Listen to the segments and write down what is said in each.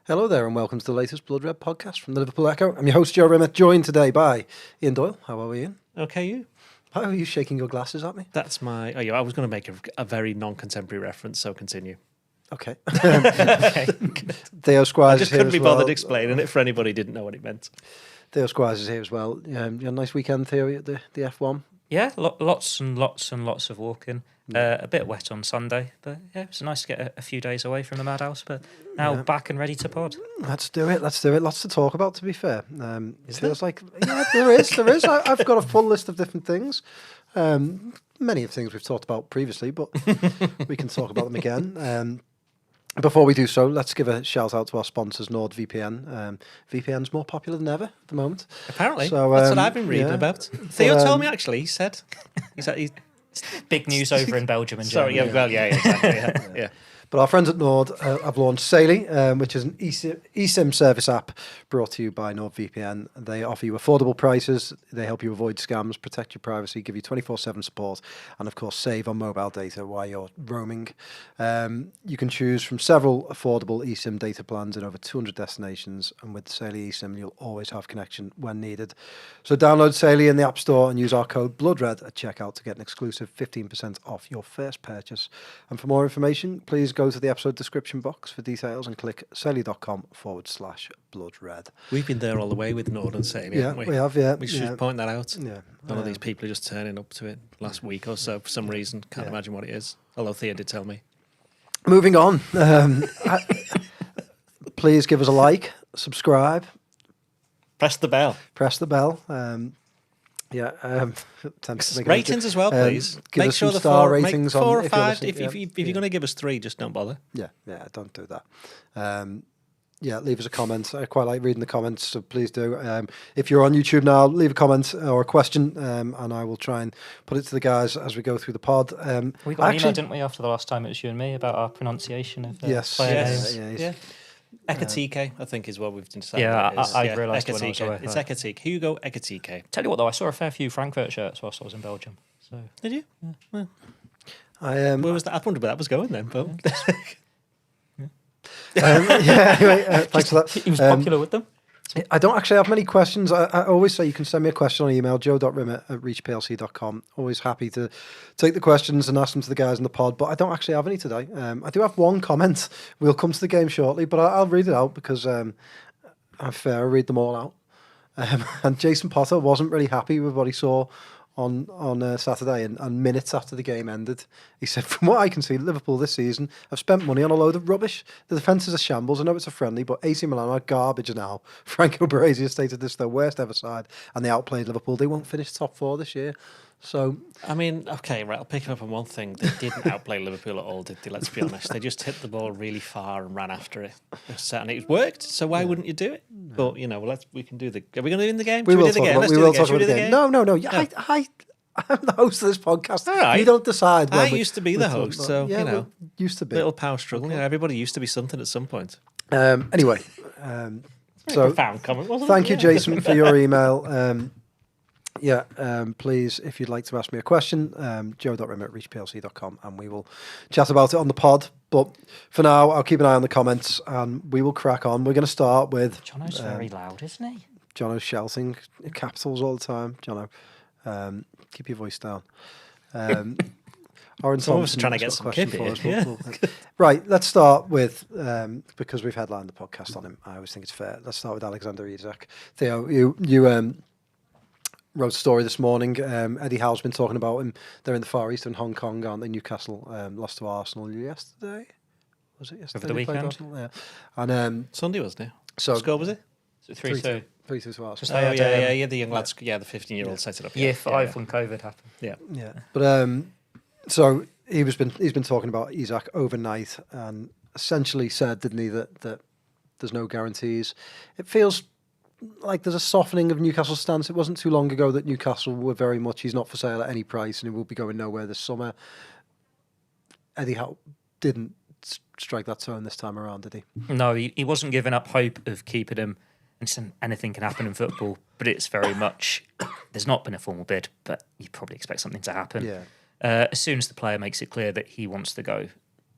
Hello there and welcome to the latest Blood Red podcast from the Liverpool Echo. I'm your host Joe Rimmer, joined today by Ian Doyle. How are we, Ian? Okay, you? How are you shaking your glasses at me? That's my... Oh, yeah, I was going to make a very non-contemporary reference, so continue. Okay. Okay. Theo Squires I just is here couldn't as be bothered well. explaining it for anybody who didn't know what it meant. Theo Squires is here as well. You had a nice weekend, Theo, at the F1? Yeah, lots and lots and lots of walking. A bit wet on Sunday, but yeah, it was nice to get a few days away from the madhouse. But now back and ready to pod. Let's do it. Lots to talk about, to be fair. It feels like... Yeah, there is. I've got a full list of different things. Many of things we've talked about previously, but we can talk about them again. Before we do so, let's give a shout out to our sponsors, NordVPN. VPN's more popular than ever at the moment. Apparently. So, that's what I've been reading about. Theo told me, actually. He said... Big news over in Belgium and Sorry, Germany. yeah, exactly. Yeah. But our friends at Nord have launched Saily, which is an eSIM service app brought to you by NordVPN. They offer you affordable prices. They help you avoid scams, protect your privacy, give you 24/7 support, and of course save on mobile data while you're roaming. You can choose from several affordable eSIM data plans in over 200 destinations, and with Saily eSIM, you'll always have connection when needed. So download Saily in the App Store and use our code BLOODRED at checkout to get an exclusive 15% off your first purchase. And for more information, please go to the episode description box for details and click saily.com/bloodred. We've been there all the way with Nord and Saily, haven't we? We have, yeah. We should point that out. Yeah. None of these people are just turning up to it last week or so for some reason. Can't imagine what it is. Although Theo did tell me. Moving on. Please give us a like, subscribe. Press the bell. Press the bell. Ratings as well, please. Give us some star ratings make 4 on or 5. if If you're going to give us 3, just don't bother. Yeah, don't do that. Leave us a comment. I quite like reading the comments, so please do. If you're on YouTube now, leave a comment or a question, and I will try and put it to the guys as we go through the pod. We got an email, didn't we, after the last time it was you and me about our pronunciation of player names? Yeah. Ekatike, I think, is what we've decided. Yeah, I realised when I was away. It's Ekatike. Hugo Ekatike. Tell you what, though, I saw a fair few Frankfurt shirts whilst I was in Belgium. So did you? Yeah. Where was that? I wondered where that was going then, but... Anyway, thanks for that. He was popular with them. I don't actually have many questions. I always say you can send me a question on email, joe.rimmer@reachplc.com. Always happy to take the questions and ask them to the guys in the pod, but I don't actually have any today. I do have one comment. We'll come to the game shortly, but I'll read it out because I'm fair. I read them all out. And Jason Potter wasn't really happy with what he saw on Saturday, and minutes after the game ended, he said, "From what I can see, Liverpool this season have spent money on a load of rubbish. The defence is a shambles. I know it's a friendly, but AC Milan are garbage now. Franco Baresi stated this is their worst ever side, and they outplayed Liverpool. They won't finish top 4 this year." So, I mean, okay, right, I'll pick him up on one thing. They didn't outplay Liverpool at all, did they? Let's be honest. They just hit the ball really far and ran after it. And it worked, so why wouldn't you do it? But, we can do the... Are we going to do it in the game? we will talk about the game. No. No. I'm the host of this podcast. All right. You don't decide. I used to be the host, so, used to be. Little power struggle. Okay. Everybody used to be something at some point. Anyway. So profound comment, wasn't it? Thank you, Jason, for your email. Please, if you'd like to ask me a question, joe.rimmer@reachplc.com, and we will chat about it on the pod. But for now, I'll keep an eye on the comments and we will crack on. We're going to start with... Jono's very loud, isn't he? Jono's shouting capitals all the time. Jono, keep your voice down. Aaron Thompson trying to get some kip here. Right, let's start with, because we've headlined the podcast on him, I always think it's fair. Let's start with Alexander Isak. Theo, you wrote a story this morning. Eddie Howe's been talking about him. They're in the Far East in Hong Kong, aren't they? Newcastle lost to Arsenal yesterday. Was it yesterday? Over the weekend? Arsenal? Yeah. And Sunday, wasn't it? So what score was it? 3-2. 3-2 to Arsenal. The young lads, the 15-year-old set it up. Year 5 when COVID happened. Yeah. But so he's been talking about Isak overnight and essentially said, didn't he, that there's no guarantees. It feels like there's a softening of Newcastle's stance. It wasn't too long ago that Newcastle were very much, he's not for sale at any price and he will be going nowhere this summer. Eddie Howe didn't strike that tone this time around, did he? No, he wasn't giving up hope of keeping him. And anything can happen in football, but it's very much, there's not been a formal bid, but you probably expect something to happen. Yeah. As soon as the player makes it clear that he wants to go,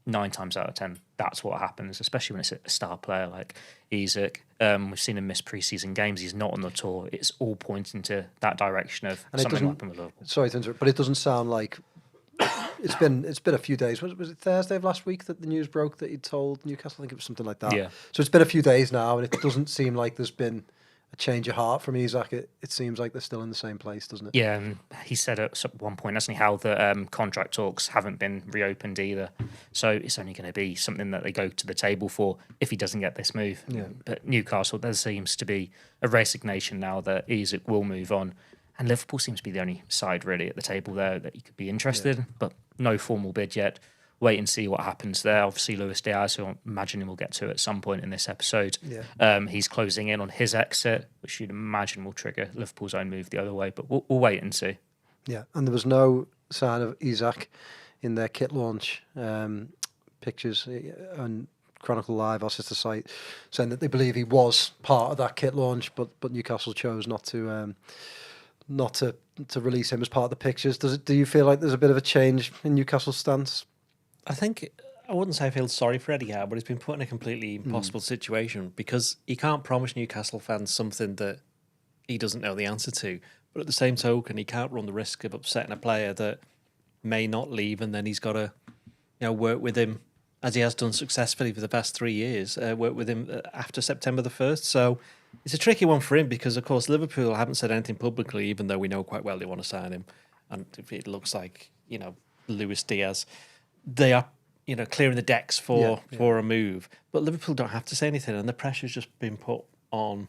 9 times out of 10, that's what happens, especially when it's a star player like Isak. We've seen him miss pre-season games. He's not on the tour. It's all pointing to that direction of something will happen with Liverpool. Sorry to interrupt, but it doesn't sound like it's been a few days. Was it Thursday of last week that the news broke that he'd told Newcastle? I think it was something like that. Yeah. So it's been a few days now, and it doesn't seem like there's been a change of heart from Isak. It seems like they're still in the same place, doesn't it? Yeah, and he said at one point, hasn't he, how the contract talks haven't been reopened either. So it's only going to be something that they go to the table for if he doesn't get this move. Yeah. But Newcastle, there seems to be a resignation now that Isak will move on. And Liverpool seems to be the only side really at the table there that you could be interested in, but no formal bid yet. Wait and see what happens there. Obviously, Luis Diaz, who I'm imagining we'll get to at some point in this episode, he's closing in on his exit, which you'd imagine will trigger Liverpool's own move the other way. But we'll wait and see. Yeah, and there was no sign of Isak in their kit launch pictures on Chronicle Live, our sister site, saying that they believe he was part of that kit launch, but Newcastle chose not to release him as part of the pictures. Do you feel like there's a bit of a change in Newcastle's stance? I think I wouldn't say I feel sorry for Eddie Howe, but he's been put in a completely impossible situation because he can't promise Newcastle fans something that he doesn't know the answer to. But at the same token, he can't run the risk of upsetting a player that may not leave, and then he's got to, work with him as he has done successfully for the past 3 years. Work with him after September the 1st. So it's a tricky one for him because, of course, Liverpool haven't said anything publicly, even though we know quite well they want to sign him. And if it looks like Luis Diaz, they are, clearing the decks for a move. But Liverpool don't have to say anything, and the pressure's just been put on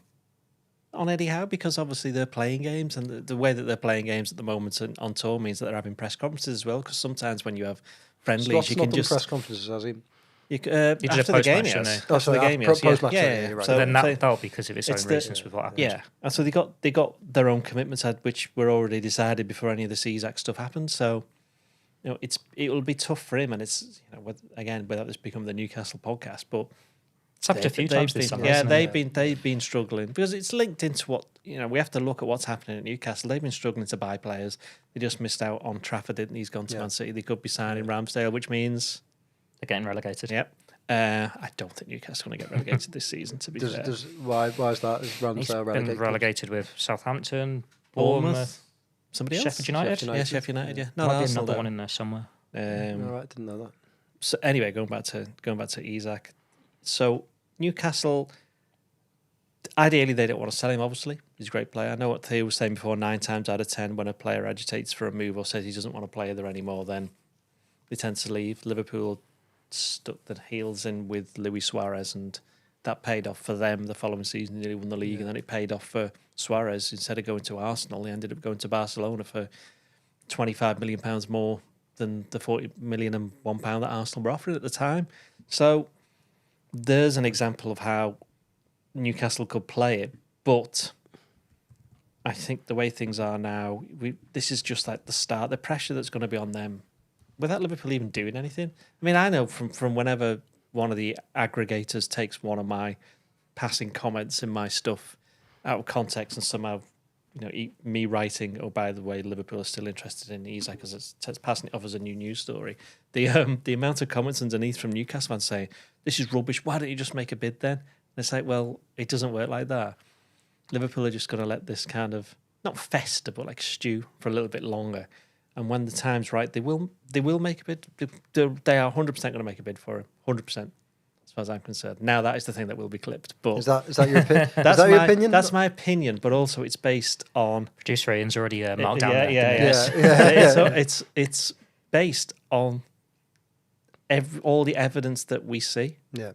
Eddie Howe because obviously they're playing games, and the way that they're playing games at the moment on tour means that they're having press conferences as well. Because sometimes when you have friendlies, you can just press conferences, has he? After the game, yes. After the game, yes. Post-match, yeah. right. So then that'll be because of its own reasons with what happened. Yeah, and so they got their own commitments, which were already decided before any of the Isak stuff happened. So it'll be tough for him, and it's again without this becoming the Newcastle podcast, but it's happened a few times this summer. Yeah, they've been struggling because it's linked into what we have to look at what's happening at Newcastle. They've been struggling to buy players. They just missed out on Trafford, didn't they? He's gone to Man City. They could be signing Ramsdale, which means they're getting relegated. Yep. I don't think Newcastle's going to get relegated this season. To be fair, why is that? Is Ramsdale relegated? Been relegated with Southampton, Bournemouth, somebody else, Sheffield United. Yeah, Sheffield United. Yeah, no, might be another one in there somewhere. All right, didn't know that. So anyway, going back to Isak. So Newcastle, ideally they don't want to sell him. Obviously, he's a great player. I know what Theo was saying before. 9 times out of 10, when a player agitates for a move or says he doesn't want to play there anymore, then they tend to leave. Liverpool stuck their heels in with Luis Suarez, and that paid off for them the following season. They nearly won the league, and then it paid off for Suarez. Instead of going to Arsenal, he ended up going to Barcelona for £25 million more than the £40 million and £1 that Arsenal were offering at the time. So there's an example of how Newcastle could play it, but I think the way things are now, this is just like the start. The pressure that's going to be on them without Liverpool even doing anything. I mean, I know from whenever one of the aggregators takes one of my passing comments in my stuff out of context and somehow, me writing, oh, by the way, Liverpool are still interested in Isak because it's passing it off as a new news story. The amount of comments underneath from Newcastle fans saying, this is rubbish, why don't you just make a bid then? And it's like, well, it doesn't work like that. Liverpool are just going to let this kind of, not fester, but like stew for a little bit longer. And when the time's right, they will make a bid. They are 100% going to make a bid for him. 100%, as far as I'm concerned. Now that is the thing that will be clipped. But is that your opinion? Your opinion? That's my opinion. But also, it's based on producer Ian's already marked down. Yeah. So it's based on all the evidence that we see. Yeah.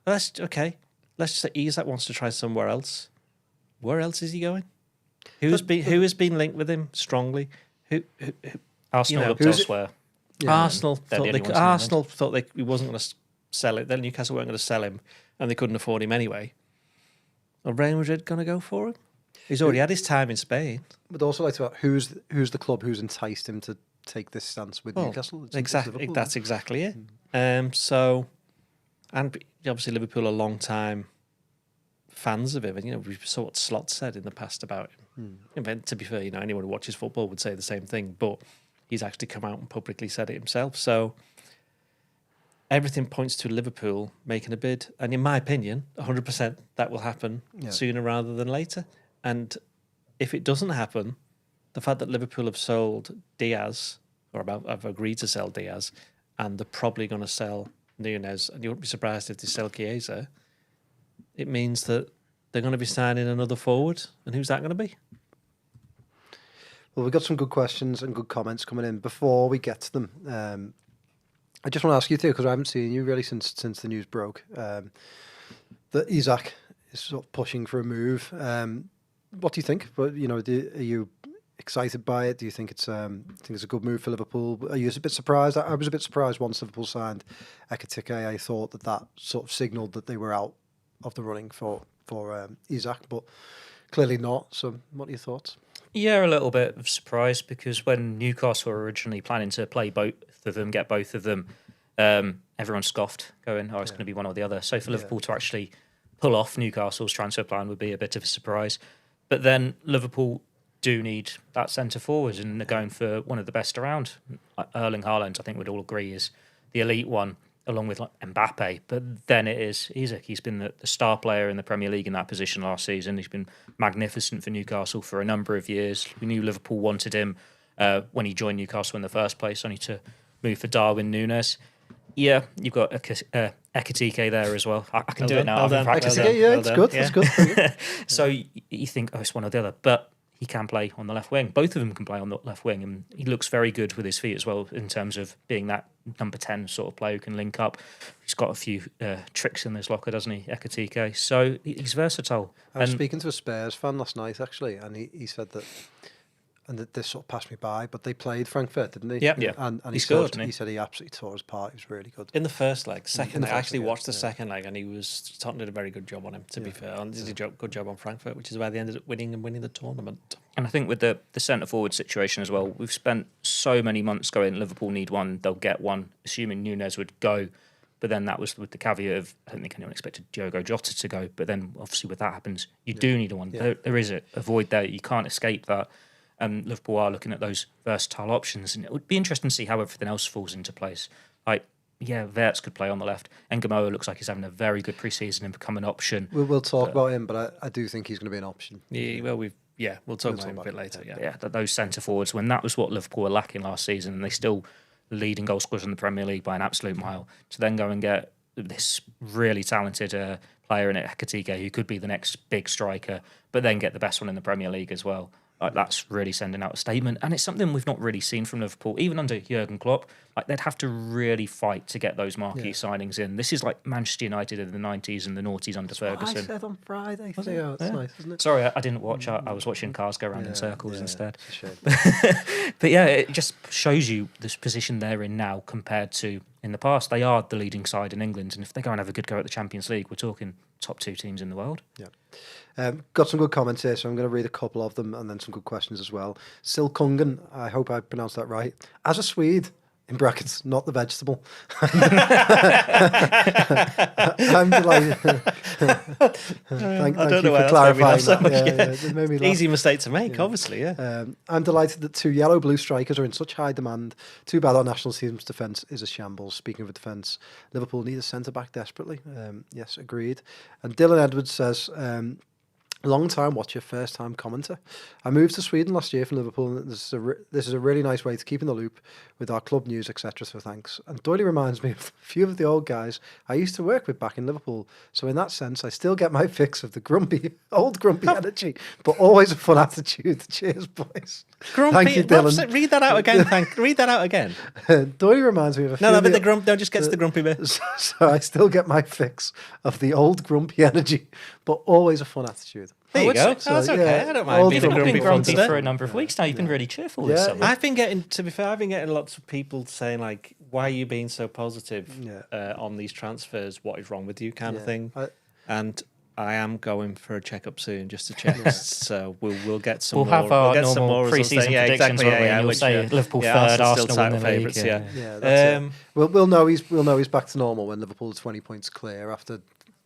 Let's just say Isak wants to try somewhere else. Where else is he going? Who has been linked with him strongly? Who Arsenal looked elsewhere. Yeah. Arsenal thought he wasn't going to sell it. Then Newcastle weren't going to sell him, and they couldn't afford him anyway. Are Real Madrid going to go for him? He's already had his time in Spain. But also like to who's the club who's enticed him to take this stance with Newcastle? Exactly, that's exactly it. So, and obviously Liverpool are long time fans of him, and we saw what Slot said in the past about him. And to be fair, anyone who watches football would say the same thing, but he's actually come out and publicly said it himself. So everything points to Liverpool making a bid. And in my opinion, 100% that will happen sooner rather than later. And if it doesn't happen, the fact that Liverpool have sold Diaz, or have agreed to sell Diaz, and they're probably going to sell Núñez, and you wouldn't be surprised if they sell Chiesa, it means that they're going to be signing another forward. And who's that going to be? Well, we've got some good questions and good comments coming in. Before we get to them, I just want to ask you, Theo, because I haven't seen you really since the news broke, that Isak is sort of pushing for a move. What do you think? But are you excited by it? Do you think it's a good move for Liverpool? Are you a bit surprised? I was a bit surprised once Liverpool signed Ekitike. I thought that sort of signalled that they were out of the running for Isak, but clearly not. So, what are your thoughts? Yeah, a little bit of surprise, because when Newcastle were originally planning to play both of them, get both of them, everyone scoffed, going, "Oh, it's going to be one or the other." So for Liverpool to actually pull off Newcastle's transfer plan would be a bit of a surprise. But then Liverpool do need that centre forward, and they're going for one of the best around. Erling Haaland, I think we'd all agree, is the elite one, along with Mbappe. But then it is Isak. He's been the star player in the Premier League in that position last season. He's been magnificent for Newcastle for a number of years. We knew Liverpool wanted him when he joined Newcastle in the first place, only to move for Darwin Núñez. Yeah, you've got Ekitike there as well. I can do it now. It's good. It's good. So you think, oh, it's one or the other. But he can play on the left wing. Both of them can play on the left wing. And he looks very good with his feet as well, in terms of being that number 10 sort of player who can link up. He's got a few tricks in his locker, doesn't he, Ekitike? So he's versatile. I was speaking to a Spurs fan last night, actually, and he said that, and this sort of passed me by, but they played Frankfurt, didn't they? Yeah. And he scored. He said he absolutely tore his part. He was really good. In the first leg. I actually watched the second leg, and Tottenham did a very good job on him, to be fair. And did a good job on Frankfurt, which is why they ended up winning the tournament. And I think with the centre-forward situation as well, we've spent so many months going, Liverpool need one, they'll get one, assuming Núñez would go. But then that was with the caveat of, I don't think anyone expected Diogo Jota to go. But then, obviously, with that happens, you do need a one. Yeah. There is a void there. You can't escape that. Liverpool are looking at those versatile options, and it would be interesting to see how everything else falls into place. Wirtz could play on the left. Ngamoa looks like he's having a very good pre-season and become an option. We'll talk about him, but I do think he's going to be an option. Yeah, well, we'll talk about him a bit later. Yeah, those centre forwards, when that was what Liverpool were lacking last season, and they still lead in goal scorers in the Premier League by an absolute mile, to then go and get this really talented player in Ekitike, who could be the next big striker, but then get the best one in the Premier League as well. That's really sending out a statement, and it's something we've not really seen from Liverpool, even under Jurgen Klopp. They'd have to really fight to get those marquee signings in. This is like Manchester United in the 90s and the noughties under Ferguson. I said on Friday. It's nice, isn't it? Sorry, I didn't watch. I was watching cars go around in circles instead. It's a shame. But yeah, it just shows you this position they're in now compared to in the past. They are the leading side in England, and if they go and have a good go at the Champions League, we're talking top 2 teams in the world. Yeah. Got some good comments here, so I'm going to read a couple of them and then some good questions as well. Silkungan, I hope I pronounced that right. As a Swede, in brackets, not the vegetable. I'm delighted. Thank you for clarifying that. Easy mistake to make, obviously, I'm delighted that 2 yellow-blue strikers are in such high demand. Too bad our national team's defence is a shambles. Speaking of a defence, Liverpool need a centre-back desperately. Yes, agreed. And Dylan Edwards says... long time watcher, first time commenter. I moved to Sweden last year from Liverpool, and this is a really nice way to keep in the loop with our club news, etc. So thanks. And Doyle reminds me of a few of the old guys I used to work with back in Liverpool. So in that sense, I still get my fix of the old grumpy energy, but always a fun attitude. Cheers, boys. Grumpy. Thank you, Dylan. Read that out again. Read that out again. Doyle reminds me of a few. No, but the grump. Don't just get to the grumpy bit. So I still get my fix of the old grumpy energy, but always a fun attitude. There you go. That's okay. I don't mind being grumpy for a number of weeks now. You've been really cheerful this summer. I've been getting, to be fair, lots of people saying, like, why are you being so positive on these transfers? What is wrong with you, kind of thing? And I am going for a checkup soon just to check. So we'll get some more. We'll have our normal pre-season predictions, and we'll say Liverpool third, Arsenal win the league. That's it. We'll know he's back to normal when Liverpool are 20 points clear after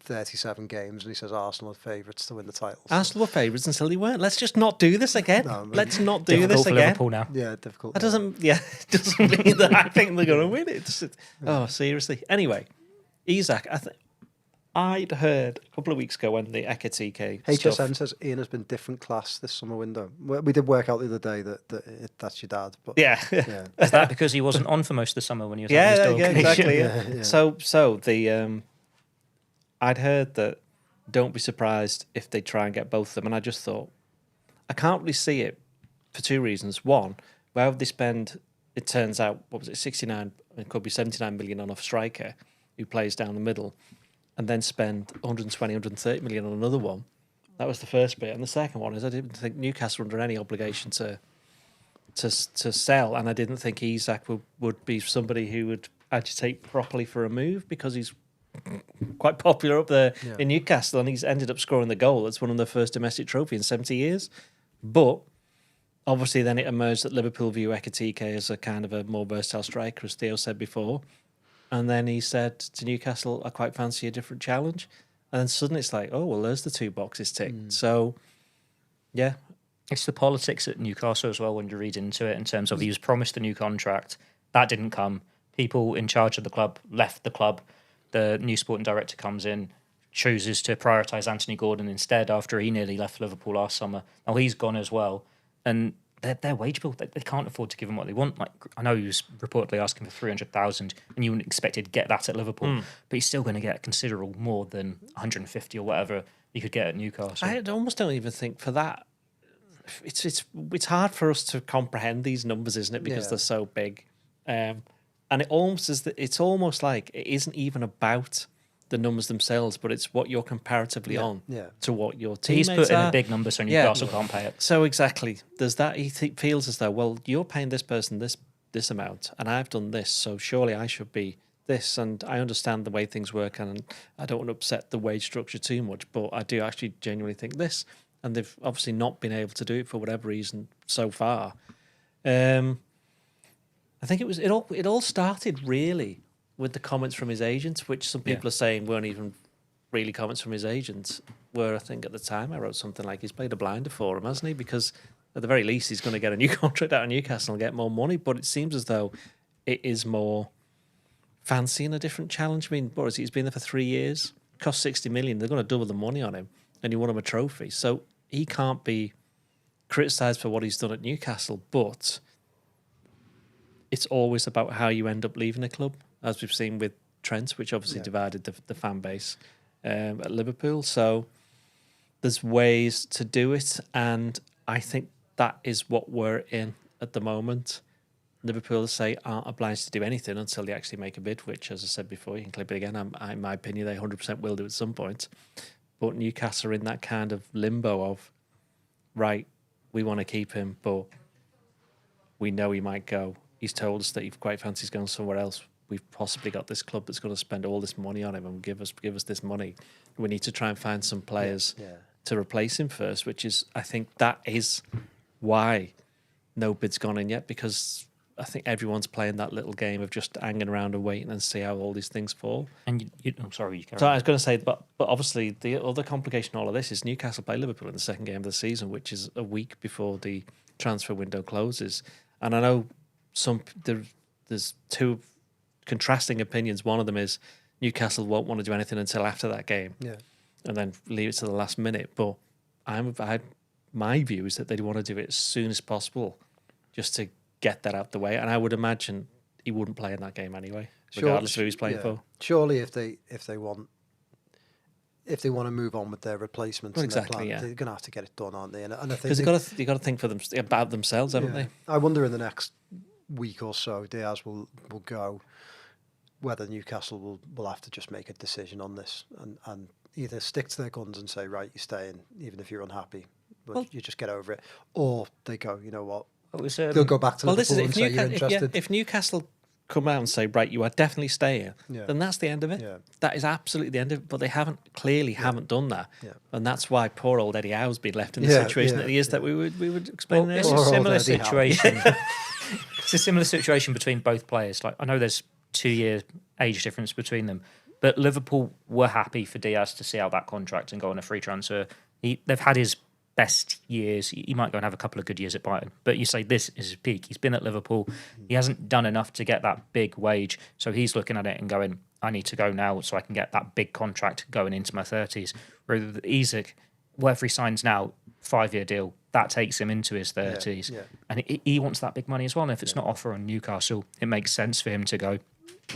37 games, and he says Arsenal are favourites to win the title. Arsenal were favourites until they weren't. Let's just not do this again. Let's not do Difficult this for again. Liverpool now. Yeah, difficult. That doesn't. Yeah, it doesn't mean that I think they're going to win it. Oh, seriously. Anyway, Isak. I'd heard a couple of weeks ago when the Ekitike HSN stuff. says Ian has been different class this summer window. We did work out the other day that's your dad. But Yeah. Is that because he wasn't on for most of the summer when he was Yeah, having his dog? exactly. Yeah. So the I'd heard that don't be surprised if they try and get both of them, and I just thought I can't really see it for two reasons. One, where would they spend? It turns out, what was it, 69? It could be 79 million on a striker who plays down the middle, and then spend 120, 130 million on another one. That was the first bit, and the second one is I didn't think Newcastle were under any obligation to sell, and I didn't think Isak would be somebody who would agitate properly for a move because he's quite popular up there in Newcastle, and he's ended up scoring the goal. It's won him their first domestic trophy in 70 years. But obviously then it emerged that Liverpool view Ekitike as a kind of a more versatile striker, as Theo said before. And then he said to Newcastle, I quite fancy a different challenge. And then suddenly it's like, oh, well, there's the two boxes ticked. So, yeah. It's the politics at Newcastle as well when you read into it in terms of he was promised a new contract. That didn't come. People in charge of the club left the club. The new sporting director comes in, chooses to prioritise Anthony Gordon instead after he nearly left Liverpool last summer. Now he's gone as well. And their wage bill, they can't afford to give him what they want. Like I know he was reportedly asking for 300,000 and you wouldn't expect he'd get that at Liverpool, but he's still going to get considerable more than 150 or whatever you could get at Newcastle. I almost don't even think for that. It's hard for us to comprehend these numbers, isn't it? Because they're so big. And it's almost like it isn't even about the numbers themselves, but it's what you're comparatively on to what your teammates He's put in are. a big number, so Newcastle can't pay it. So exactly, there's that. He feels as though, well, you're paying this person this amount, and I've done this, so surely I should be this. And I understand the way things work, and I don't want to upset the wage structure too much, but I do actually genuinely think this. And they've obviously not been able to do it for whatever reason so far. I think it all started really with the comments from his agent, which some people are saying weren't even really comments from his agent. Where I think at the time I wrote something like he's played a blinder for him, hasn't he? Because at the very least he's going to get a new contract out of Newcastle and get more money. But it seems as though it is more fancying a different challenge. I mean, what is he? He's been there for 3 years, cost 60 million. They're going to double the money on him, and he won him a trophy. So he can't be criticised for what he's done at Newcastle, but it's always about how you end up leaving a club, as we've seen with Trent, which obviously divided the fan base at Liverpool. So there's ways to do it, and I think that is what we're in at the moment. Liverpool, say, aren't obliged to do anything until they actually make a bid, which, as I said before, you can clip it again. In my opinion, they 100% will do at some point. But Newcastle are in that kind of limbo of, right, we want to keep him, but we know he might go. He's told us that he quite fancies going somewhere else. We've possibly got this club that's going to spend all this money on him and give us this money. We need to try and find some players to replace him first, which is, I think that is why no bid's gone in yet, because I think everyone's playing that little game of just hanging around and waiting and see how all these things fall. And I'm sorry, you carry So on. I was going to say, but obviously the other complication of all of this is Newcastle play Liverpool in the second game of the season, which is a week before the transfer window closes. And I know there's two contrasting opinions. One of them is Newcastle won't want to do anything until after that game, and then leave it to the last minute. But my view is that they want to do it as soon as possible, just to get that out the way. And I would imagine he wouldn't play in that game anyway, regardless of who he's playing for. Surely, if they want to move on with their replacements, Well, and their exactly, plan, they're going to have to get it done, aren't they? And I think Because they've got to think about themselves, haven't they? I wonder in the next week or so, Diaz will go, whether Newcastle will have to just make a decision on this and either stick to their guns and say, right, you're staying, even if you're unhappy, but you just get over it, or they go, you know what, they'll go back to Liverpool and say you're interested. If Newcastle come out and say, right, you are definitely staying, then that's the end of it. That is absolutely the end of it. But they haven't done that, and that's why poor old Eddie Howe's been left in the situation that he is. That we would explain. Well, it's a similar situation. It's a similar situation between both players. Like I know there's 2 year age difference between them. But Liverpool were happy for Diaz to see out that contract and go on a free transfer. They've had his best years. He might go and have a couple of good years at Bayern, but you say this is his peak. He's been at Liverpool. He hasn't done enough to get that big wage. So he's looking at it and going, I need to go now so I can get that big contract going into my 30s. Whereas Isak, whatever he signs now, 5-year deal, that takes him into his 30s. Yeah. And he wants that big money as well. And if it's not offer on Newcastle, it makes sense for him to go.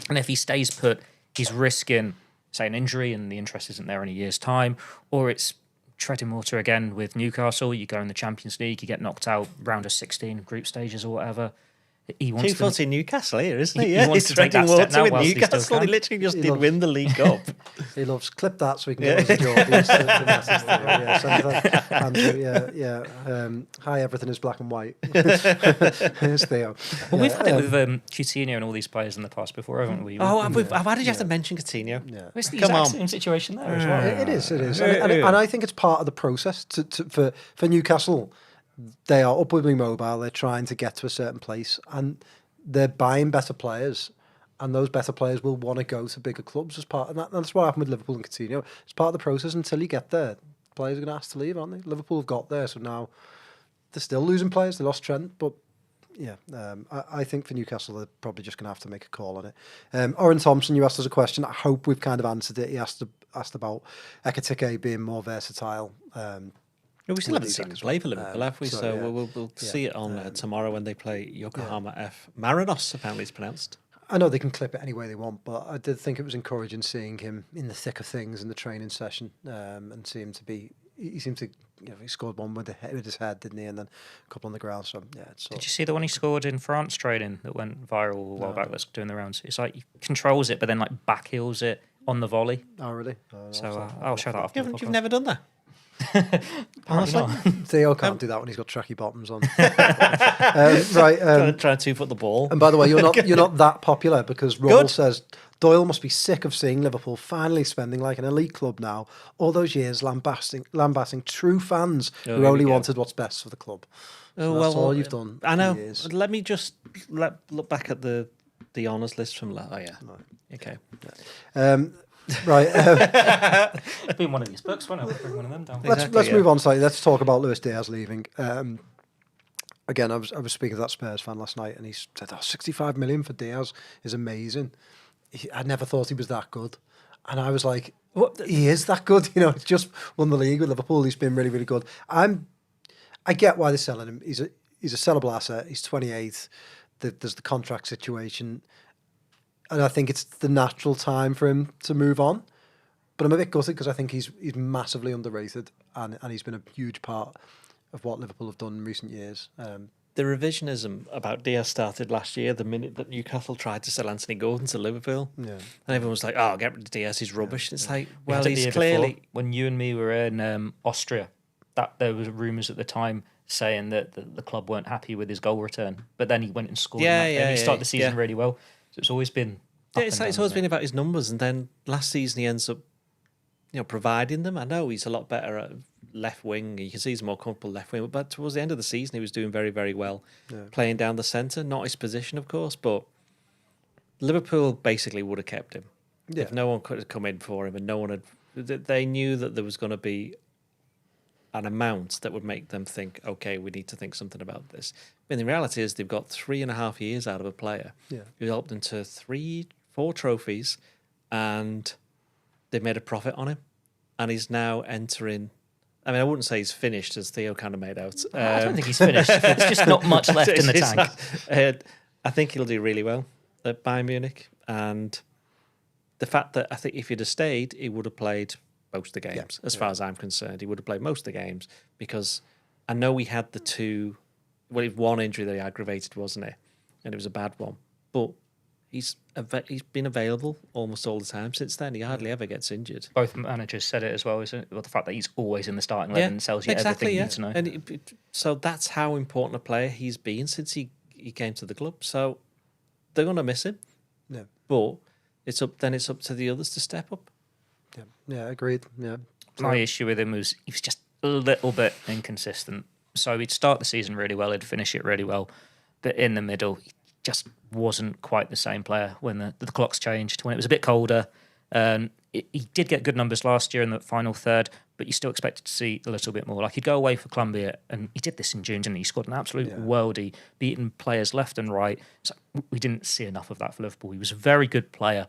And if he stays put, he's risking, say, an injury and the interest isn't there in a year's time, or it's treading water again with Newcastle. You go in the Champions League, you get knocked out round of 16 group stages or whatever. He wants 240 Newcastle here, isn't he? He Yeah, wants he's to take that treading step water now with whilst he still Newcastle. He can. literally just He did loves- win the League Cup. He loves clip that so we can get on to Geordies. Yeah, something. Andrew, hi, everything is black and white. Here's Theo. Well, we've had it with Coutinho and all these players in the past before, haven't we? Why did you have to mention Coutinho? Yeah. It's the Come exact on. same situation there as well. It is. And I think it's part of the process for Newcastle. They are upwardly mobile. They're trying to get to a certain place, and they're buying better players. And those better players will want to go to bigger clubs as part of that. That's what happened with Liverpool and Coutinho. It's part of the process. Until you get there, players are going to ask to leave, aren't they? Liverpool have got there, so now they're still losing players. They lost Trent, but yeah, I think for Newcastle, they're probably just going to have to make a call on it. Oren Thompson, you asked us a question. I hope we've kind of answered it. He asked about Ekitike being more versatile. We still haven't Isak seen him as play well. for Liverpool, have we? so, So yeah. we'll see it on tomorrow when they play Yokohama F. Marinos, apparently it's pronounced. I know they can clip it any way they want, but I did think it was encouraging seeing him in the thick of things in the training session, and see him to be. He seemed to, he scored one with his head, didn't he? And then a couple on the ground. So yeah, it's Did you see the one he scored in France training that went viral a while back? That's doing the rounds. It's like he controls it, but then like backheels it on the volley. Oh really? So I'll show that off. You've never done that? Honestly, Theo can't do that when he's got tracky bottoms on. Right. Trying to foot the ball. And by the way, you're not that popular because Russell says Doyle must be sick of seeing Liverpool finally spending like an elite club now. All those years lambasting true fans who here only we go. wanted what's best for the club. So that's all you've done. I know. For years. Let me just look back at the honours list from. Oh yeah. Okay. Right. it'd been one of these books, won't it? We'll bring one of them down. Let's move on slightly. Let's talk about Luis Diaz leaving. Again, I was speaking to that Spurs fan last night, and he said, 65 million for Diaz is amazing. I never thought he was that good. And I was like, he is that good. He's just won the league with Liverpool. He's been really, really good. I get why they're selling him. He's a sellable asset. He's 28. There's the contract situation. And I think it's the natural time for him to move on. But I'm a bit gutted because I think he's massively underrated, and he's been a huge part of what Liverpool have done in recent years. The revisionism about Diaz started last year, the minute that Newcastle tried to sell Anthony Gordon to Liverpool. Yeah. And everyone was like, oh, get rid of Diaz, he's rubbish. And it's like, well, he's clearly... Before, when you and me were in Austria, that there was rumours at the time saying that the club weren't happy with his goal return. But then he went and scored. And he started the season really well. So it's always been... it's always been about his numbers. And then last season he ends up providing them. I know he's a lot better at left wing. You can see he's more comfortable left wing. But towards the end of the season, he was doing very, very well, playing down the centre. Not his position, of course, but Liverpool basically would have kept him if no one could have come in for him, and no one had. They knew that there was going to be an amount that would make them think, okay, we need to think something about this. But the reality is they've got 3.5 years out of a player who helped them to 3-4 trophies, and they've made a profit on him, and he's now entering. I mean, I wouldn't say he's finished, as Theo kind of made out. I don't think he's finished. There's just not much left in the tank. I think he'll do really well at Bayern Munich, and the fact that I think if he'd have stayed, he would have played most of the games. As far as I'm concerned, he would have played most of the games, because I know he had one injury that he aggravated, wasn't it? And it was a bad one, but he's been available almost all the time since then. He hardly ever gets injured. Both managers said it as well, isn't it? Well, the fact that he's always in the starting 11 tells you everything you need to know. And so that's how important a player he's been since he came to the club. So they're going to miss him. Yeah. But it's up to the others to step up. Yeah, agreed. Yeah. My issue with him was he was just a little bit inconsistent. So he'd start the season really well, he'd finish it really well, but in the middle, he just wasn't quite the same player when the clocks changed. When it was a bit colder, He did get good numbers last year in the final third, but you still expected to see a little bit more. Like, he'd go away for Colombia, and he did this in June, didn't he? He scored an absolute worldie, beating players left and right. So we didn't see enough of that for Liverpool. He was a very good player.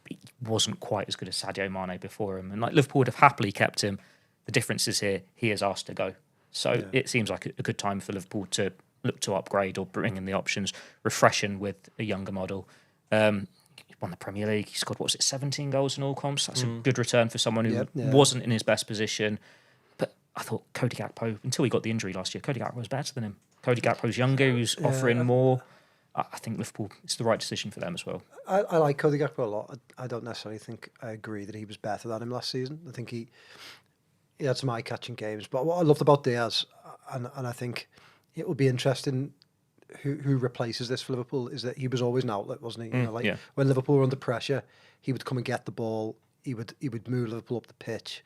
He wasn't quite as good as Sadio Mane before him. And like, Liverpool would have happily kept him. The difference is here, he has asked to go. So it seems like a good time for Liverpool to look to upgrade or bring in the options, refreshing with a younger model. He won the Premier League. He scored, 17 goals in all comps? That's a good return for someone who wasn't in his best position. But I thought Cody Gakpo, until he got the injury last year, Cody Gakpo was better than him. Cody Gakpo's younger, who's offering more. I think Liverpool, it's the right decision for them as well. I like Cody Gakpo a lot. I don't necessarily think I agree that he was better than him last season. I think he had some eye-catching games. But what I loved about Diaz, and I think it will be interesting who replaces this for Liverpool, is that he was always an outlet, wasn't he? When Liverpool were under pressure, he would come and get the ball. He would move Liverpool up the pitch,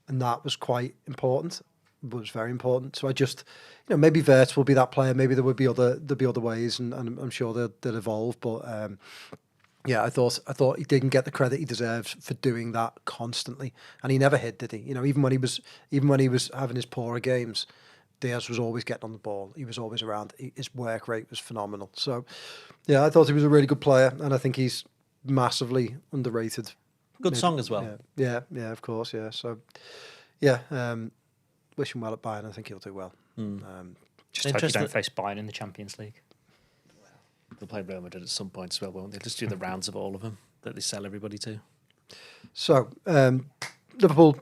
and that was quite important. It was very important. So I just, maybe Wirtz will be that player. Maybe there'll be other ways, and I'm sure they'll evolve. But I thought he didn't get the credit he deserves for doing that constantly, and he never hid, did he? Even when he was having his poorer games, Diaz was always getting on the ball. He was always around. His work rate was phenomenal. So, I thought he was a really good player, and I think he's massively underrated. Good song as well. Yeah, of course, yeah. So, wish him well at Bayern. I think he'll do well. Just hope you don't face Bayern in the Champions League. They'll play Real Madrid at some point as well, won't they? Just do the rounds of all of them that they sell everybody to. So, Liverpool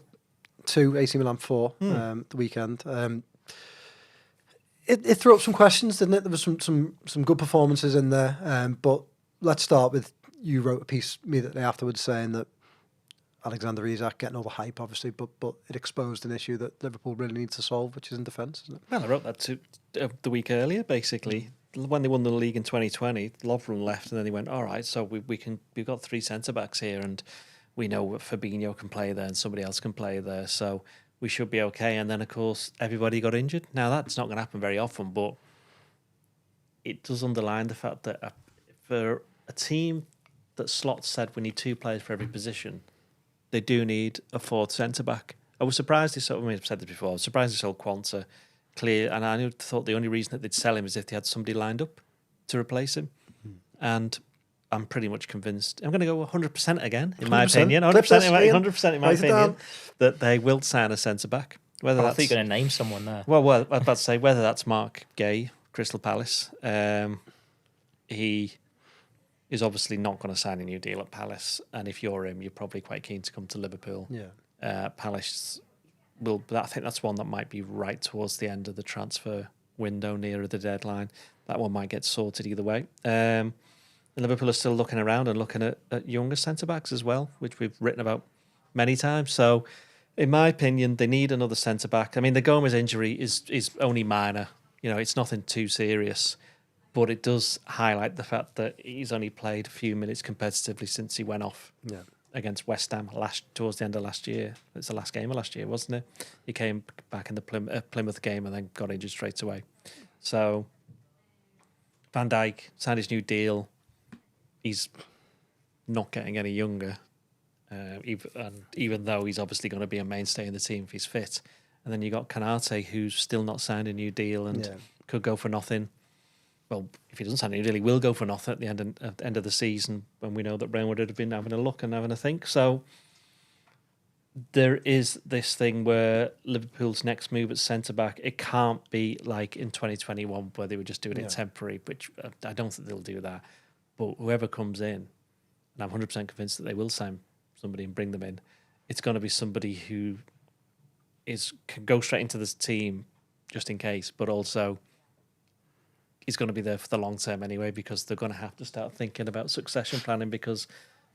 2, AC Milan 4, the weekend. It threw up some questions, didn't it? There was some good performances in there. But let's start with, you wrote a piece immediately afterwards saying that Alexander Isak getting all the hype, obviously, but it exposed an issue that Liverpool really needs to solve, which is in defence, isn't it? Well, I wrote that the week earlier, basically. When they won the league in 2020, Lovren left, and then they went, all right, so we've got 3 centre-backs here, and we know Fabinho can play there and somebody else can play there, so we should be okay. And then, of course, everybody got injured. Now, that's not going to happen very often, but it does underline the fact that for a team that Slot said we need 2 players for every position, they do need a 4th centre-back. I was surprised I've said this before, I was surprised they sold Quanta clear, and I thought the only reason that they'd sell him is if they had somebody lined up to replace him. And I'm pretty much convinced, I'm going to go 100% again, in my opinion, 100% in my opinion, that they will sign a centre-back. I thought you were going to name someone there. Well, I was about to say, whether that's Mark Gay, Crystal Palace, he is obviously not going to sign a new deal at Palace, and if you're him, you're probably quite keen to come to Liverpool. Palace will, I think that's one that might be right towards the end of the transfer window, nearer the deadline. That one might get sorted either way. And Liverpool are still looking around and looking at younger centre-backs as well, which we've written about many times. So, in my opinion, they need another centre-back. I mean, the Gomez injury is only minor. It's nothing too serious. But it does highlight the fact that he's only played a few minutes competitively since he went off against West Ham towards the end of last year. It's the last game of last year, wasn't it? He came back in the Plymouth game and then got injured straight away. So Van Dijk signed his new deal. He's not getting any younger, even though he's obviously going to be a mainstay in the team if he's fit. And then you got Kanate, who's still not signed a new deal and could go for nothing. Well, if he doesn't sign a new deal, he will go for nothing at the end of the season, when we know that Real Madrid have been having a look and having a think. So there is this thing where Liverpool's next move at centre-back, it can't be like in 2021 where they were just doing it temporary, which I don't think they'll do that. But whoever comes in, and I'm 100% convinced that they will sign somebody and bring them in, it's going to be somebody who can go straight into this team just in case, but also is going to be there for the long term anyway, because they're going to have to start thinking about succession planning, because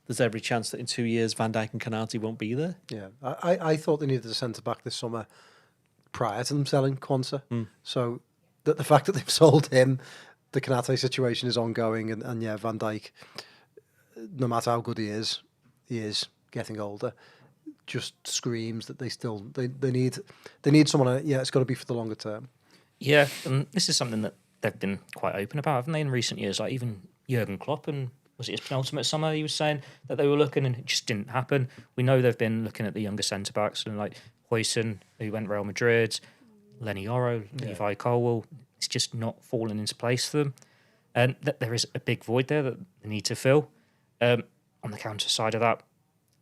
there's every chance that in 2 years Van Dijk and Konate won't be there. Yeah, I thought they needed a centre-back this summer prior to them selling Quanta. So the fact that they've sold him, the Konate situation is ongoing, and Van Dijk, no matter how good he is getting older, just screams that they need someone. It's got to be for the longer term. Yeah, and this is something that they've been quite open about, haven't they, in recent years? Like even Jurgen Klopp and was it his penultimate summer? He was saying that they were looking, and it just didn't happen. We know they've been looking at the younger centre backs, and like Huijsen, who went Real Madrid, Lenny Yoro, Levi Colwell. It's just not falling into place for them, and that there is a big void there that they need to fill. On the counter side of that,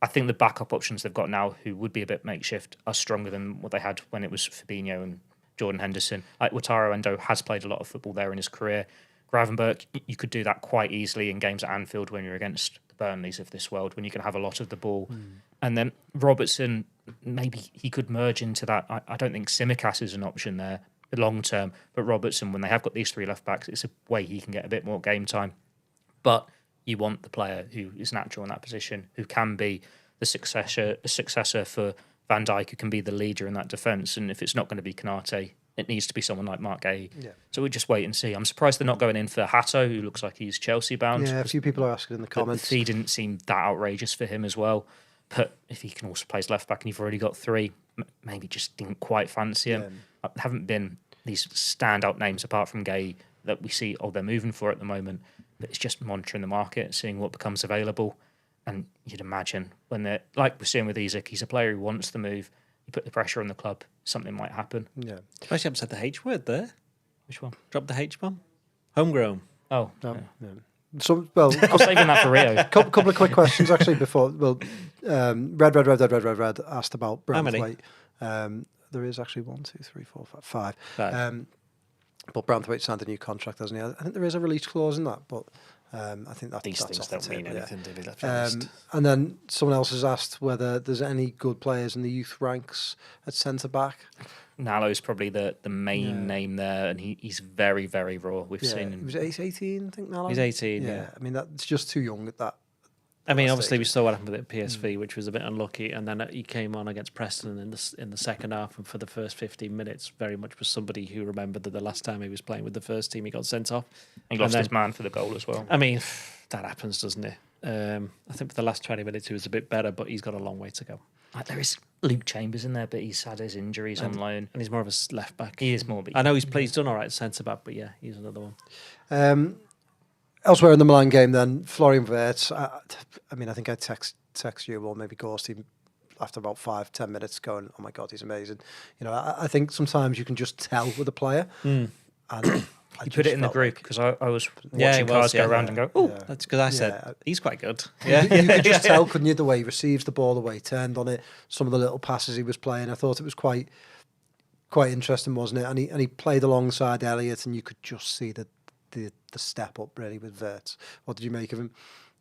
I think the backup options they've got now, who would be a bit makeshift, are stronger than what they had when it was Fabinho and Jordan Henderson. Like Wataru Endo has played a lot of football there in his career. Gravenberch, you could do that quite easily in games at Anfield when you're against the Burnleys of this world, when you can have a lot of the ball. And then Robertson, maybe he could merge into that. I don't think Tsimikas is an option there long term, but Robertson, when they have got these three left backs, it's a way he can get a bit more game time. But you want the player who is natural in that position, who can be the successor for Van Dijk, who can be the leader in that defence. And if it's not going to be Konate, it needs to be someone like Mark Gay. Yeah. So we just wait and see. I'm surprised they're not going in for Hato, who looks like he's Chelsea bound. Yeah, a few people are asking in the comments. The fee didn't seem that outrageous for him as well. But if he can also play as left back and you've already got three, maybe just didn't quite fancy him. There haven't been these standout names apart from Gay that we see, they're moving for at the moment. But it's just monitoring the market, seeing what becomes available. And you'd imagine when they're, like we're seeing with Isak, he's a player who wants to move. You put the pressure on the club, something might happen. Yeah. Especially haven't said the H word there. Which one? Drop the H bomb. Homegrown. Oh, no. Yeah. So, well, I was saving that for Rio. Couple of quick questions actually before. Well, Red asked about Branthwaite. There is actually 1, 2, 3, 4, 5. But Branthwaite signed a new contract, hasn't he? I think there is a release clause in that, but I think these that's things off the don't mean table, anything, do they? Let's be honest. And then someone else has asked whether there's any good players in the youth ranks at centre back. Nalo's probably the main name there, and he's very, very raw. We've seen him. He's 18, I think, Nalo. He's 18, yeah. I mean, that's just too young at that. I mean, obviously, we saw what happened with it at PSV, which was a bit unlucky, and then he came on against Preston in the second half, and for the first 15 minutes, very much was somebody who remembered that the last time he was playing with the first team, he got sent off. He lost his man for the goal as well. I mean, that happens, doesn't it? I think for the last 20 minutes, he was a bit better, but he's got a long way to go. There is Luke Chambers in there, but he's had his injuries on loan. And he's more of a left back. He is more. But I know he's done all right centre back, but yeah, he's another one. Elsewhere in the Milan game, then Florian Wirtz. I mean, I think I text you or maybe Ghost him after about 5-10 minutes, going, "Oh my God, he's amazing." You know, I think sometimes you can just tell with a player. And you put it in the group because I was watching cars go around and go, "Oh, that's because I said he's quite good." Yeah, you could just tell, couldn't you, the way he receives the ball, the way he turned on it, some of the little passes he was playing. I thought it was quite interesting, wasn't it? And he played alongside Elliott, and you could just see the step up really with Wirtz. What did you make of him?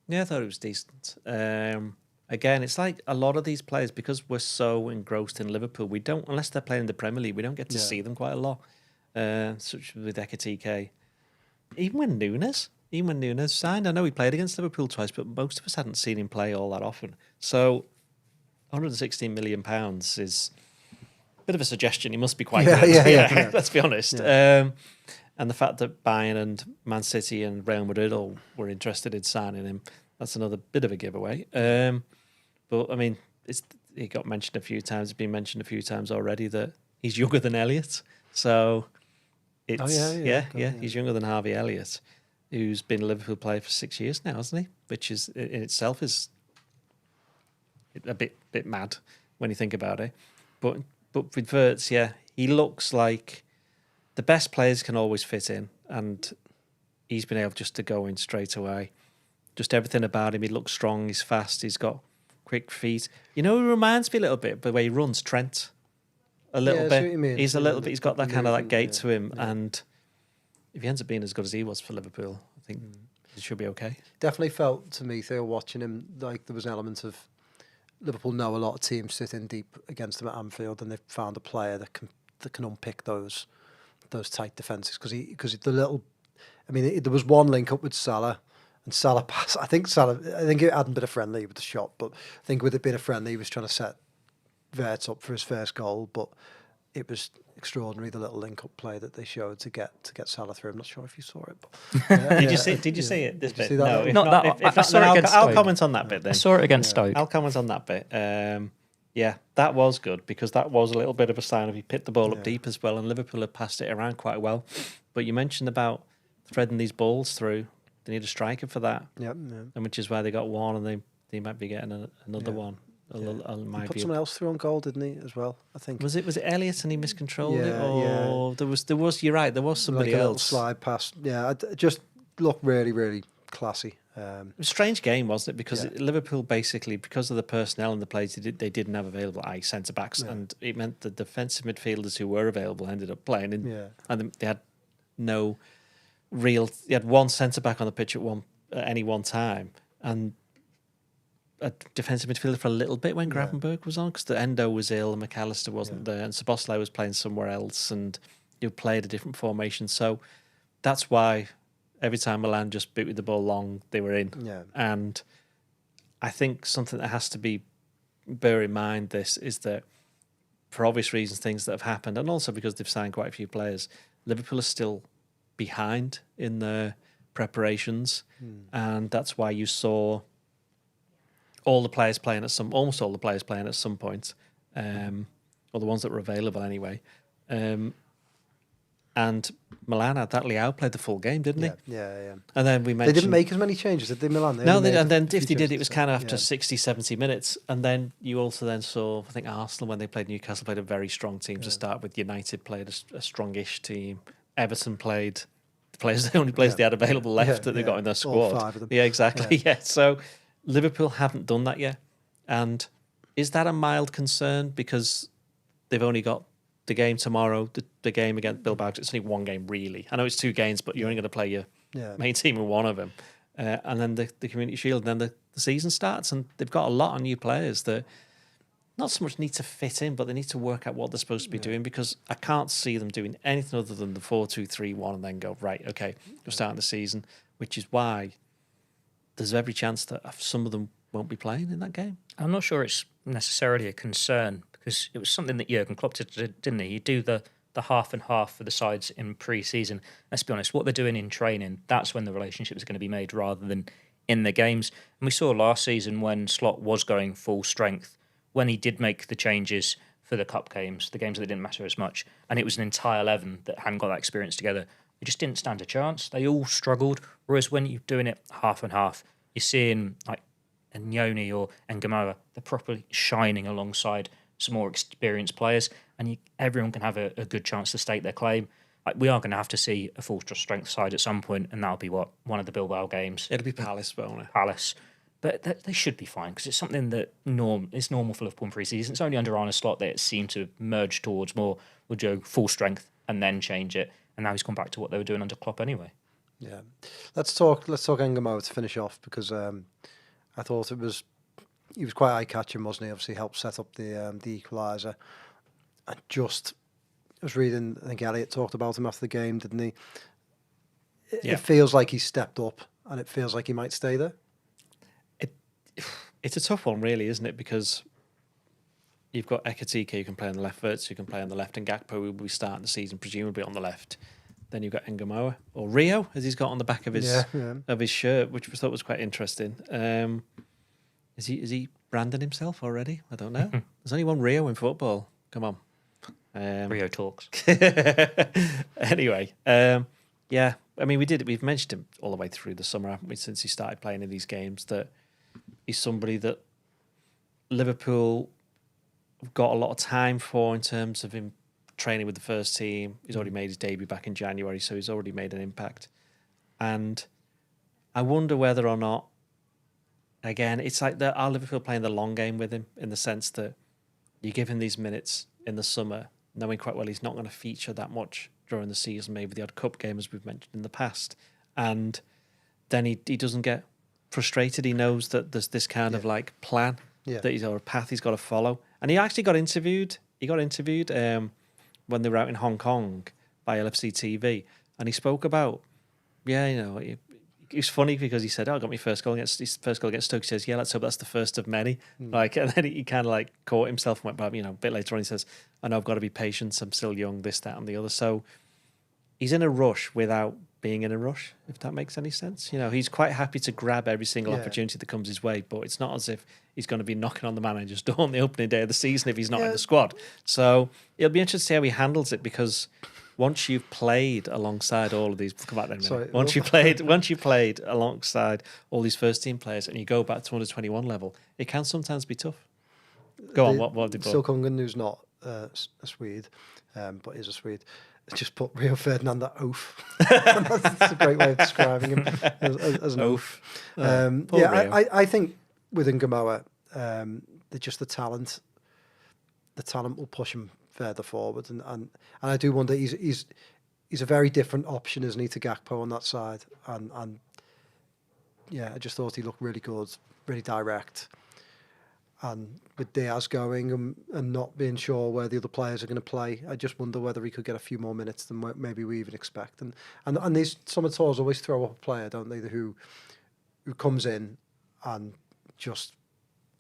Yeah, I thought it was decent. Again, it's like a lot of these players, because we're so engrossed in Liverpool, we don't, unless they're playing in the Premier League, we don't get to see them quite a lot. Such with Ekitike. Even when Nunes signed, I know he played against Liverpool twice, but most of us hadn't seen him play all that often. So £116 million is a bit of a suggestion. He must be quite good. Yeah. Let's be honest. Yeah. And the fact that Bayern and Man City and Real Madrid all were interested in signing him, that's another bit of a giveaway. But I mean, he got mentioned a few times. It's been mentioned a few times already that he's younger than Elliott. So it's he's younger than Harvey Elliott, who's been a Liverpool player for 6 years now, hasn't he? Which is in itself is a bit mad when you think about it. But with Wirtz, he looks like the best players can always fit in, and he's been able just to go in straight away. Just everything about him. He looks strong. He's fast. He's got quick feet. You know, he reminds me a little bit by the way he runs. Trent, a little bit. He's a little bit. He's got that kind of that gait to him, and if he ends up being as good as he was for Liverpool, I think he should be okay. Definitely felt to me, Theo, watching him, like there was an element of Liverpool know a lot of teams sit in deep against them at Anfield, and they've found a player that can unpick those tight defences because the little. I mean, there was one link up with Salah. And Salah pass. I think it hadn't been a friendly with the shot, but I think with it being a friendly, he was trying to set Wirtz up for his first goal. But it was extraordinary, the little link-up play that they showed to get Salah through. I'm not sure if you saw it. But, Did you see it? This bit? No, not that. If I saw it against I'll Stoke. comment on that bit then. I saw it against Stoke. I'll comment on that bit. That was good because that was a little bit of a sign of he picked the ball up deep as well, and Liverpool had passed it around quite well. But you mentioned about threading these balls through. They need a striker for that. Yeah. And which is why they got one, and they might be getting another one. He put someone else through on goal, didn't he? As well, I think. Was it Elliot and he miscontrolled it, Yeah, or there was. You're right. There was somebody like a little else. slide pass. Yeah, it just looked really, really classy. It was a strange game, wasn't it? Because Yeah. Liverpool basically, because of the personnel and the players they didn't have available, centre backs, and it meant the defensive midfielders who were available ended up playing, and they had no real. They had one centre back on the pitch at any one time, and a defensive midfielder for a little bit when Gravenberg was on, because the Endo was ill and McAllister wasn't there, and Szoboszlai was playing somewhere else, and you played a different formation. So that's why every time Milan just booted the ball long, they were in. Yeah. And I think something that has to be bear in mind this is that for obvious reasons, things that have happened, and also because they've signed quite a few players, Liverpool are still behind in their preparations, and that's why you saw almost all the players playing at some point, or the ones that were available anyway. And Milan had that. Leao played the full game, didn't he? Yeah. And then we mentioned... They didn't make as many changes, did they, Milan? And then if they did, it was kind of after 60, 70 minutes. And then you also then saw, I think Arsenal, when they played Newcastle, played a very strong team to start with. United played a strongish team. Everton played the only players they had available left that they got in their squad. All 5 of them. Yeah, exactly. Yeah. So Liverpool haven't done that yet. And is that a mild concern? Because they've only got the game tomorrow, the game against Bilbao. It's only one game, really. I know it's 2 games, but you're only going to play your main team in one of them. And then the Community Shield, and then the season starts, and they've got a lot of new players that not so much need to fit in, but they need to work out what they're supposed to be doing, because I can't see them doing anything other than the 4-2-3-1 and then go, right, okay, we're starting the season, which is why there's every chance that some of them won't be playing in that game. I'm not sure it's necessarily a concern, because it was something that Jurgen Klopp did, didn't he? You do the half and half for the sides in pre-season. Let's be honest, what they're doing in training, that's when the relationship is going to be made rather than in the games. And we saw last season when Slot was going full strength, when he did make the changes for the cup games, the games that didn't matter as much, and it was an entire 11 that hadn't got that experience together, they just didn't stand a chance. They all struggled. Whereas when you're doing it half and half, you're seeing like Nyoni or Ngamoa, they're properly shining alongside some more experienced players, and everyone can have a good chance to stake their claim. Like, we are going to have to see a full strength side at some point, and that'll be one of the Bilbao games. It'll be Palace, won't it? Palace. But they should be fine, because it's something that is normal for Liverpool in pre-season. It's only under Arne Slot that it seemed to merge towards more, would go full strength and then change it. And now he's gone back to what they were doing under Klopp anyway. Yeah. Let's talk Ngamoa to finish off, because I thought he was quite eye-catching, wasn't he? Obviously helped set up the equaliser. I was reading, I think Elliot talked about him after the game, didn't he? It feels like he's stepped up, and it feels like he might stay there. It's a tough one, really, isn't it? Because you've got Ekatike, who can play on the left, Wirtz, who can play on the left, and Gakpo, who will be starting the season presumably on the left. Then you've got Ngamoa, or Rio, as he's got on the back of his shirt, which I thought was quite interesting. Is he branding himself already? I don't know. There's only one Rio in football. Come on. Rio talks. Anyway, yeah. I mean, we've mentioned him all the way through the summer, haven't we, since he started playing in these games, that he's somebody that Liverpool have got a lot of time for in terms of him training with the first team. He's already made his debut back in January, so he's already made an impact. And I wonder whether or not, again, it's like are Liverpool playing the long game with him, in the sense that you give him these minutes in the summer, knowing quite well he's not going to feature that much during the season, maybe the odd cup game, as we've mentioned in the past. And then he doesn't get frustrated. He knows that there's this kind of like plan that he's, or a path he's got to follow. And he actually got interviewed. He got interviewed when they were out in Hong Kong by LFC TV, and he spoke about, it was funny because he said, "Oh, I got my first goal against Stoke." He says, "Yeah, let's hope that's the first of many." Like, and then he kind of like caught himself and went, "But a bit later on, he says, I know I've got to be patient. I'm still young. This, that, and the other." So he's in a rush without being in a rush, if that makes any sense. He's quite happy to grab every single opportunity that comes his way, but it's not as if he's going to be knocking on the manager's door on the opening day of the season if he's not in the squad. So it'll be interesting to see how he handles it, because once you've played alongside all of these, come back then. Sorry, Once you played alongside all these first team players, and you go back to under 21 level, it can sometimes be tough. Go on, what did you put? Silkungen, who's not a Swede, but is a Swede, just put Rio Ferdinand at oaf. That's a great way of describing him as an oaf. I think with Ngamoa, just the talent will push him further forward, and I do wonder, he's a very different option, isn't he, to Gakpo on that side, and I just thought he looked really good, really direct. And with Diaz going and not being sure where the other players are going to play, I just wonder whether he could get a few more minutes than maybe we even expect. And these summer tours always throw up a player, don't they, who comes in and just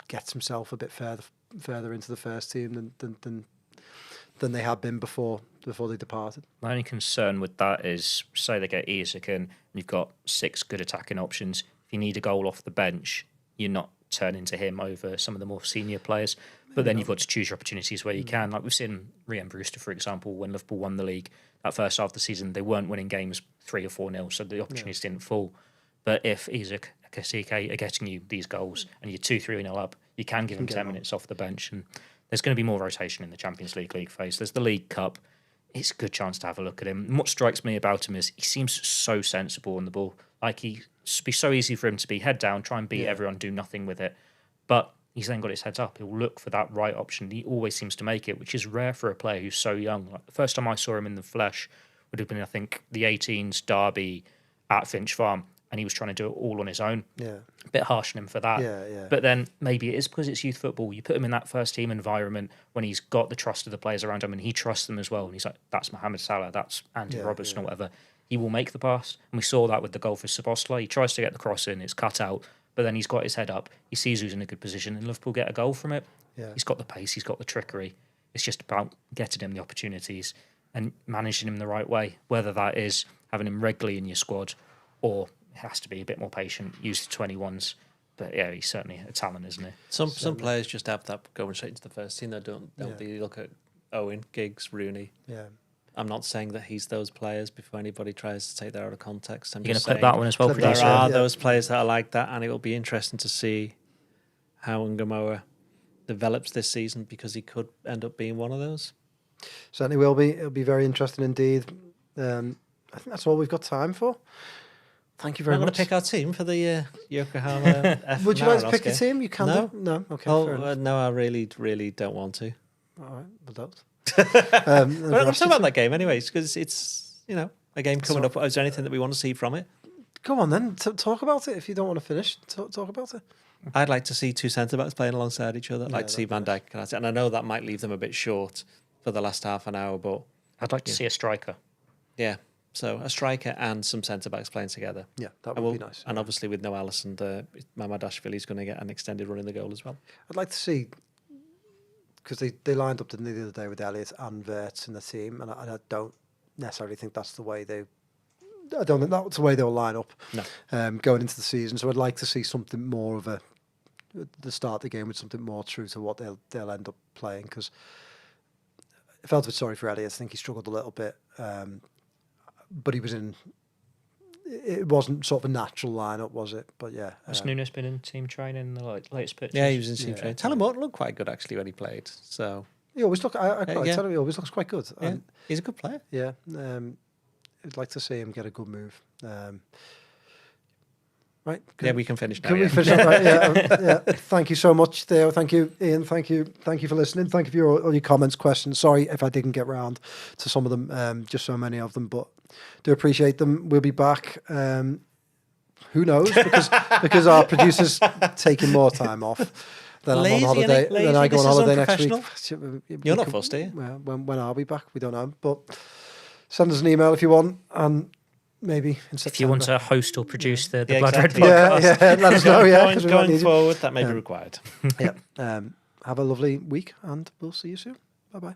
gets himself a bit further into the first team than they had been before they departed. My only concern with that is, say they get Isak in, and you've got 6 good attacking options. If you need a goal off the bench, you're not turning to him over some of the more senior players. But then you've got to choose your opportunities where you can. Like we've seen Rhian Brewster, for example, when Liverpool won the league, that first half of the season, they weren't winning games 3 or 4-0, so the opportunities didn't fall. But if Isak and Kasike are getting you these goals and you're 2-3-0 up, you can give him 10 minutes off the bench. And there's going to be more rotation in the Champions League phase. There's the League Cup. It's a good chance to have a look at him. And what strikes me about him is he seems so sensible on the ball. Like it'd be so easy for him to be head down, try and beat everyone, do nothing with it. But he's then got his heads up. He'll look for that right option. He always seems to make it, which is rare for a player who's so young. Like the first time I saw him in the flesh would have been, I think, the 18s derby at Finch Farm, and he was trying to do it all on his own. Yeah, a bit harsh on him for that. Yeah. But then maybe it is because it's youth football. You put him in that first team environment when he's got the trust of the players around him, and he trusts them as well. And he's like, "That's Mohamed Salah. That's Andy Robertson, or whatever." He will make the pass, and we saw that with the goal for Szoboszlai. He tries to get the cross in, it's cut out. But then he's got his head up. He sees who's in a good position, and Liverpool get a goal from it. Yeah. He's got the pace. He's got the trickery. It's just about getting him the opportunities and managing him the right way. Whether that is having him regularly in your squad, or it has to be a bit more patient, use the 21s. But yeah, he's certainly a talent, isn't he? Some players just have that going straight into the first team. They don't look at Owen, Giggs, Rooney. Yeah. I'm not saying that he's those players before anybody tries to take that out of context. I'm You're just going to clip that one as well, producer. There are those players that are like that, and it will be interesting to see how Ngamoa develops this season, because he could end up being one of those. Certainly will be. It'll be very interesting indeed. I think that's all we've got time for. Thank you very much. I'm going to pick our team for the Yokohama F. Would you like to pick a team? You can do. No? Okay, no, I really, really don't want to. All right, well, don't. I'm talking about that game anyways, because it's a game coming up. Is there anything that we want to see from it? Go on then, talk about it. If you don't want to finish, talk about it. I'd like to see 2 centre-backs playing alongside each other. I'd like to see Van Dijk, and I know that might leave them a bit short for the last half an hour, but I'd like to see a striker. Yeah, so a striker and some centre-backs playing together. Yeah, that would be nice. And obviously with no Alisson, Mamadashvili's going to get an extended run in the goal as well. I'd like to see, because they lined up the other day with Elliott and Wirtz in the team, and I don't necessarily think that's the way I don't think that's the way they'll line up. No. Going into the season. So I'd like to see something more of the start of the game with something more true to what they'll end up playing, because I felt a bit sorry for Elliott. I think he struggled a little bit, but he was in. It wasn't sort of a natural lineup, was it? But yeah. Has Nunes been in team training in the latest pictures? Yeah, he was in team training. Tell him what looked quite good actually when he played. So he always look. I tell him he always looks quite good. Yeah, he's a good player. Yeah, I'd like to see him get a good move. Right. Yeah, we can finish now. Can we finish up? Right? Yeah. Thank you so much, Theo. Thank you, Ian. Thank you for listening. Thank you for all your comments, questions. Sorry if I didn't get round to some of them. Just so many of them, but do appreciate them. We'll be back. Who knows? Because our producer's taking more time off. Then I'm on holiday. Then I go on holiday next week. You're not fussed, are you? When are we back? We don't know. But send us an email if you want, and maybe in September. If you want to host or produce the Blood exactly. Red podcast. Yeah, let us know. Yeah, going forward, that may be required. Yeah. Have a lovely week, and we'll see you soon. Bye-bye.